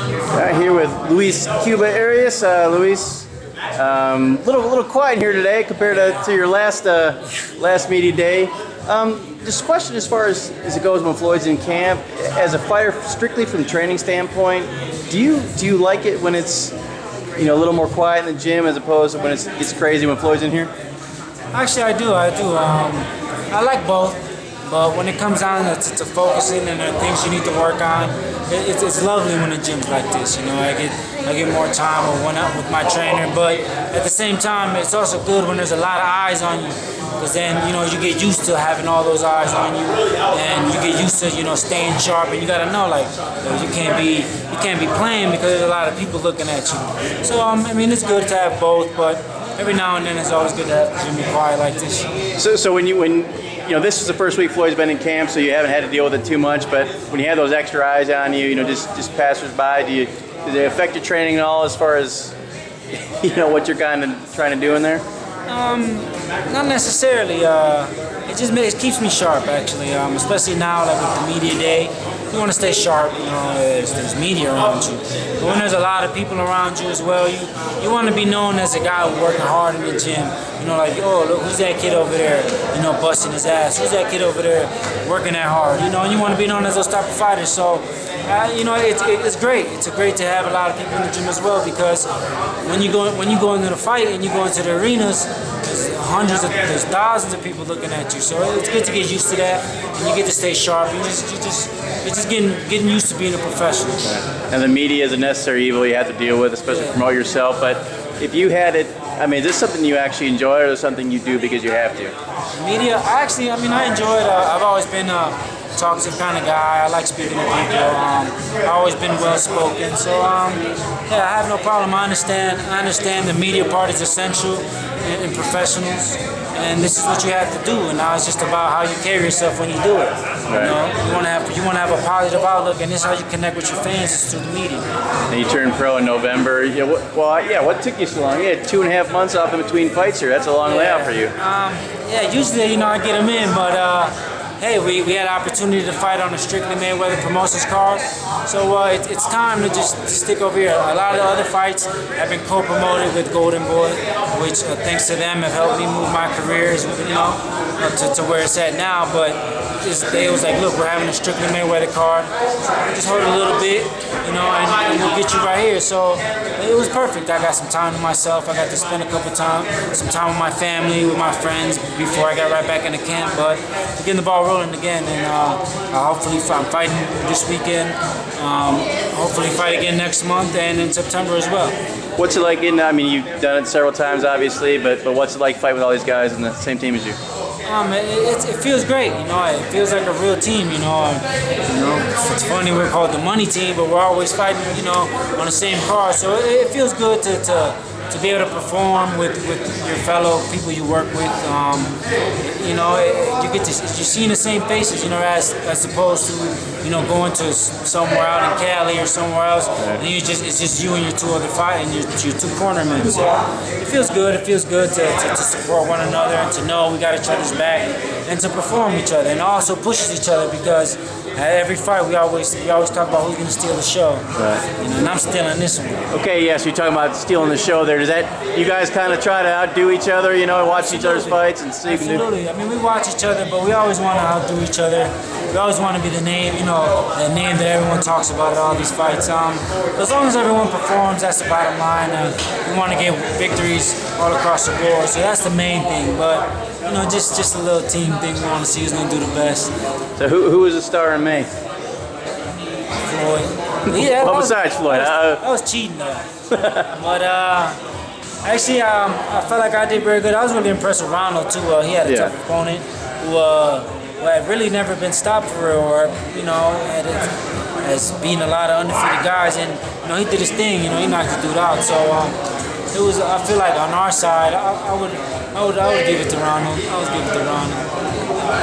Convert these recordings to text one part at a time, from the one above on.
Here with Luis Cuba Arias. Luis, little quiet here today compared to your last media day. Just a question as far as it goes when Floyd's in camp. As a fighter, strictly from training standpoint, do you like it when it's a little more quiet in the gym as opposed to when it gets crazy when Floyd's in here? Actually, I do. I like both. But when it comes down to focusing and the things you need to work on, it's lovely when the gym's like this. I get more time with my trainer. But at the same time, it's also good when there's a lot of eyes on you, because then you get used to having all those eyes on you, and you get used to staying sharp. And you gotta know you can't be playing because there's a lot of people looking at you. So it's good to have both, but every now and then it's always good to have the gym be quiet like this. So when this is the first week Floyd's been in camp, so you haven't had to deal with it too much. But when you have those extra eyes on you, just passersby, do they affect your training at all as far as what you're kind of trying to do in there? Not necessarily. It keeps me sharp actually. Especially now, like with the media day. You want to stay sharp, there's media around you. But when there's a lot of people around you as well, you want to be known as a guy who's working hard in the gym. Oh, look, who's that kid over there, busting his ass? Who's that kid over there working that hard? And you want to be known as those type of fighters. So, it's great. It's great to have a lot of people in the gym as well, because when you go into the fight and you go into the arenas, there's thousands of people looking at you. So it's good to get used to that, and you get to stay sharp. It's just getting used to being a professional. And the media is a necessary evil you have to deal with, especially to promote yourself. But if you had it, is this something you actually enjoy, or is it something you do because you have to? Media, I enjoy it. I've always been a talkative kind of guy. I like speaking to people. I've always been well spoken. So I have no problem. I understand the media part is essential in professionals, and this is what you have to do. And now it's just about how you carry yourself when you do it. Right. You want to have a positive outlook, and this is how you connect with your fans, is through the media. And you turned pro in November. What took you so long? You had 2.5 months off in between fights here. That's a long layout for you. Usually I get them in, but hey, we had an opportunity to fight on a Strictly Mayweather Promotions card, so it's time to just stick over here. A lot of the other fights have been co-promoted with Golden Boy, which thanks to them have helped me move my career, to where it's at now. But it was like, look, we're having a Strictly Mayweather card. Just hold a little bit, and we'll get you right here. So it was perfect. I got some time to myself. I got to spend some time with my family, with my friends before I got right back into camp. But to get the ball rolling again, and hopefully I'm fighting this weekend. Hopefully fight again next month and in September as well. What's it like you've done it several times, obviously, but what's it like fight with all these guys in the same team as you? It feels great, it feels like a real team, It's funny, we're called the money team, but we're always fighting, on the same card. So it feels good to be able to perform with your fellow people you work with. You're seeing the same faces, as opposed to going to somewhere out in Cali or somewhere else, and it's just you and your two other fighting, your two cornermen. So it feels good. It feels good to support one another and to know we got each other's back and to perform each other, and also pushes each other, because at every fight we always talk about who's going to steal the show. Right. And I'm stealing this one. Okay, yes, you're talking about stealing the show there. Does that, you guys kind of try to outdo each other, watch each other's fights and see? Absolutely. We watch each other, but we always want to outdo each other. We always want to be the name, the name that everyone talks about at all these fights. As long as everyone performs, that's the bottom line. We want to get victories all across the board, so that's the main thing. But just a little team thing. We want to see who's going to do the best. So who was the star in May? Floyd. Yeah, well, besides Floyd, that was cheating though. But actually, I felt like I did very good. I was really impressed with Ronald too. He had a tough opponent who had really never been stopped for real, or has beaten a lot of undefeated guys, and he did his thing. He knocked the dude out. So it was. I feel like on our side, I would give it to Ronald. I would give it to Ronald.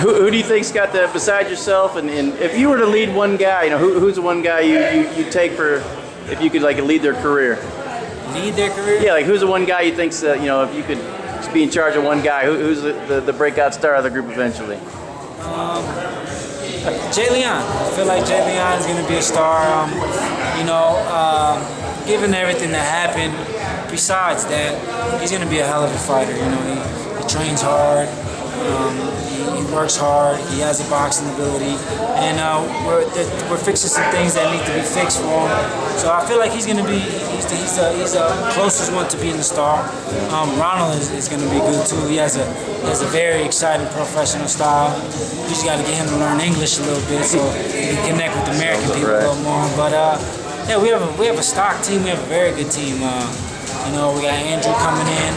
Who do you think's got the, besides yourself, and if you were to lead one guy, who's the one guy you take for, if you could lead their career? Lead their career? Yeah, who's the one guy you think's if you could just be in charge of one guy, who's the breakout star of the group eventually? Jay Leon. I feel like Jay Leon is going to be a star. you know, given everything that happened, besides that, he's going to be a hell of a fighter. You know, he trains hard, he works hard, he has a boxing ability, and we're fixing some things that need to be fixed for him. So I feel like he's going to be, he's the closest one to being the star. Ronald is going to be good too. He has a very exciting professional style. You just got to get him to learn English a little bit so he can connect with American people a little more. But yeah, we have a stock team. We have a very good team. You know, we got Andrew coming in.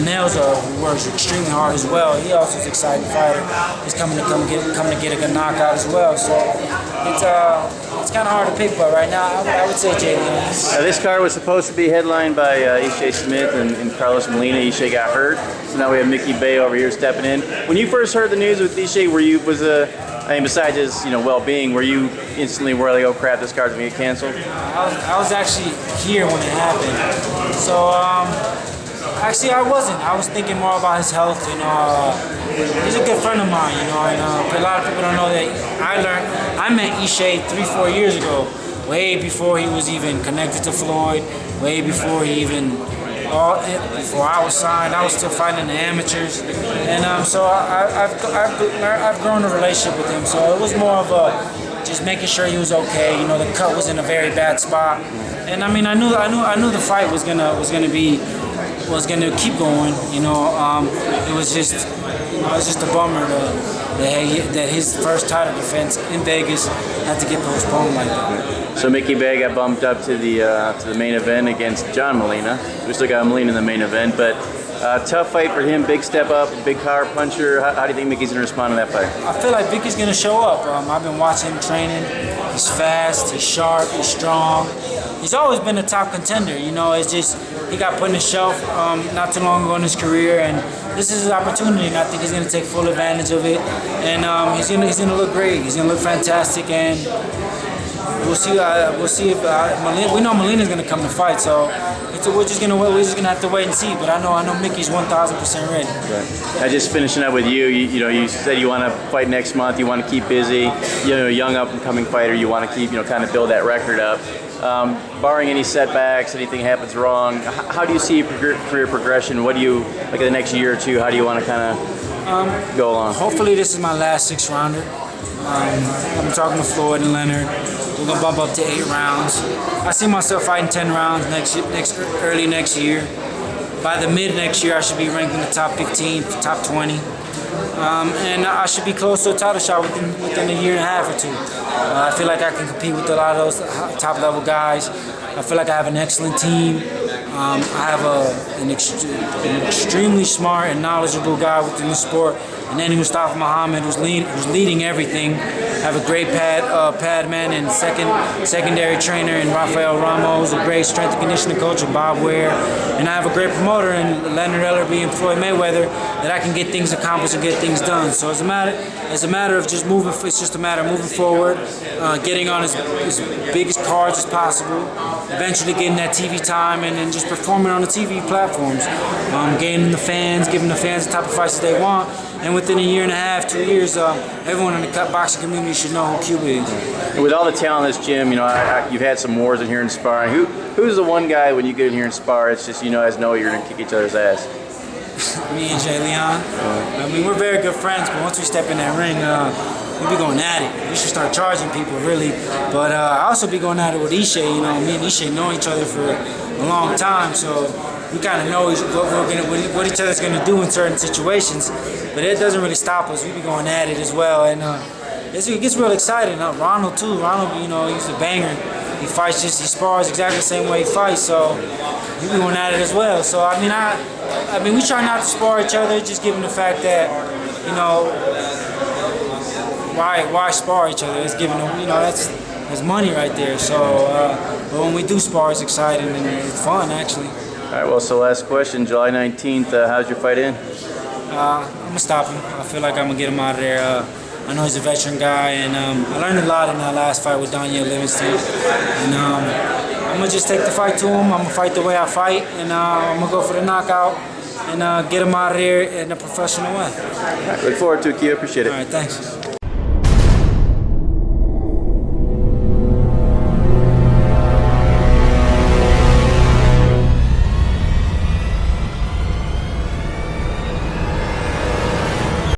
Nels who works extremely hard as well. He also is an exciting fighter. He's coming to get a good knockout as well. So it's kind of hard to pick, but right now I would say Jay Leon. This card was supposed to be headlined by Ishe Smith and Carlos Molina. Ishe got hurt, so now we have Mickey Bay over here stepping in. When you first heard the news with Ishe, I mean, besides his well-being, were you instantly worried, like, oh crap, this card's gonna get canceled? I was actually here when it happened. So actually I wasn't. I was thinking more about his health. You know, he's a good friend of mine. You know, and a lot of people don't know that I met Ishe 3-4 years ago, way before he was even connected to Floyd, way before he even. Before I was signed, I was still fighting in the amateurs, and so I've grown a relationship with him. So it was more of just making sure he was okay. You know, the cut was in a very bad spot, and I mean, I knew the fight was gonna keep going. You know, it was just a bummer that his first title defense in Vegas had to get postponed like that. So Mickey Bay got bumped up to the main event against John Molina. We still got Molina in the main event, but tough fight for him. Big step up, big power puncher. How do you think Mickey's going to respond to that fight? I feel like Mickey's going to show up. I've been watching him training. He's fast, he's sharp, he's strong. He's always been a top contender. You know, it's just he got put on the shelf not too long ago in his career, and this is his opportunity, and I think he's going to take full advantage of it. And he's going to look great. He's going to look fantastic, and we'll see if we know Molina's going to come to fight, so we're just gonna have to wait and see. But I know Mickey's 1,000% ready. Right. Just finishing up with you. You said you want to fight next month. You want to keep busy. You know, a young up and coming fighter. You want to keep kind of build that record up. Barring any setbacks, anything happens wrong, how do you see your career progression? What do you like in the next year or two? How do you want to kind of go along? Hopefully, this is my last 6-rounder. I'm talking to Floyd and Leonard. We're gonna bump up to 8 rounds. I see myself fighting 10 rounds early next year. By the mid next year, I should be ranked in the top 15, top 20, and I should be close to a title shot within a year and a half or 2. I feel like I can compete with a lot of those top level guys. I feel like I have an excellent team. I have an extremely smart and knowledgeable guy within the sport. And then Mustafa Muhammad, who's leading everything. I have a great pad man and secondary trainer in Rafael Ramos, a great strength and conditioning coach in Bob Ware, and I have a great promoter in Leonard Ellerby and Floyd Mayweather that I can get things accomplished and get things done. So it's a matter of just moving. It's just a matter of moving forward, getting on as biggest cards as possible, eventually getting that TV time, and then just performing on the TV platforms, gaining the fans, giving the fans the type of fights that they want. And within a year and a half, 2 years, everyone in the boxing community should know who Cuba is. And with all the talent in this gym, you've had some wars in here in sparring. Who's the one guy when you get in here and spar, it's just as know you're gonna kick each other's ass? Me and Jay Leon. I mean, we're very good friends, but once we step in that ring, we be going at it. We should start charging people, really. But I also be going at it with Ishe. Me and Ishe know each other for a long time, so we kind of know what each other's going to do in certain situations, but it doesn't really stop us. We be going at it as well, and it gets real exciting. Ronald too. Ronald, he's a banger. He spars exactly the same way he fights, so we be going at it as well. So I mean, we try not to spar each other, just given the fact that why spar each other? It's given that's money right there. So, but when we do spar, it's exciting and it's fun actually. All right, well, so last question, July 19th, how's your fight in? I'm going to stop him. I feel like I'm going to get him out of there. I know he's a veteran guy, and I learned a lot in that last fight with Daniel Livingston. And I'm going to just take the fight to him. I'm going to fight the way I fight, and I'm going to go for the knockout and get him out of there in a professional way. Look forward to it, Q. Appreciate it. All right, thanks.